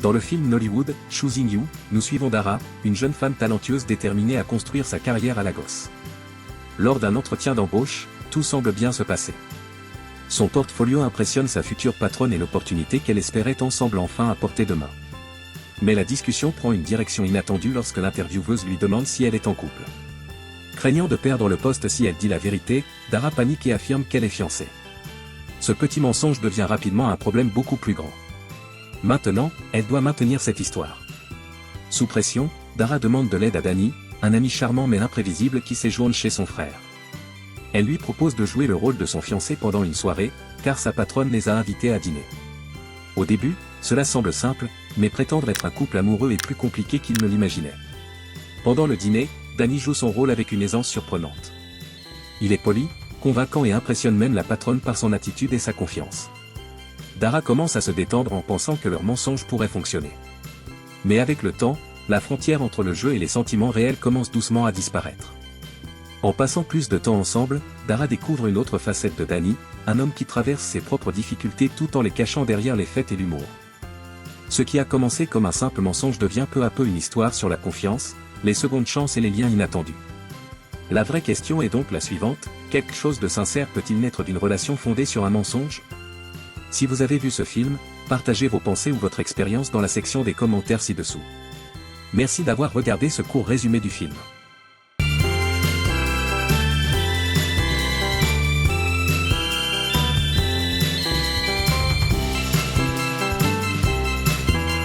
Dans le film Nollywood, Choosing You, nous suivons Dara, une jeune femme talentueuse déterminée à construire sa carrière à Lagos. Lors d'un entretien d'embauche, tout semble bien se passer. Son portfolio impressionne sa future patronne et l'opportunité qu'elle espérait ensemble enfin à portée de main. Mais la discussion prend une direction inattendue lorsque l'intervieweuse lui demande si elle est en couple. Craignant de perdre le poste si elle dit la vérité, Dara panique et affirme qu'elle est fiancée. Ce petit mensonge devient rapidement un problème beaucoup plus grand. Maintenant, elle doit maintenir cette histoire. Sous pression, Dara demande de l'aide à Danny, un ami charmant mais imprévisible qui séjourne chez son frère. Elle lui propose de jouer le rôle de son fiancé pendant une soirée, car sa patronne les a invités à dîner. Au début, cela semble simple, mais prétendre être un couple amoureux est plus compliqué qu'il ne l'imaginait. Pendant le dîner, Danny joue son rôle avec une aisance surprenante. Il est poli, convaincant et impressionne même la patronne par son attitude et sa confiance. Dara commence à se détendre en pensant que leur mensonge pourrait fonctionner. Mais avec le temps, la frontière entre le jeu et les sentiments réels commence doucement à disparaître. En passant plus de temps ensemble, Dara découvre une autre facette de Danny, un homme qui traverse ses propres difficultés tout en les cachant derrière les faits et l'humour. Ce qui a commencé comme un simple mensonge devient peu à peu une histoire sur la confiance, les secondes chances et les liens inattendus. La vraie question est donc la suivante, quelque chose de sincère peut-il naître d'une relation fondée sur un mensonge ? Si vous avez vu ce film, partagez vos pensées ou votre expérience dans la section des commentaires ci-dessous. Merci d'avoir regardé ce court résumé du film.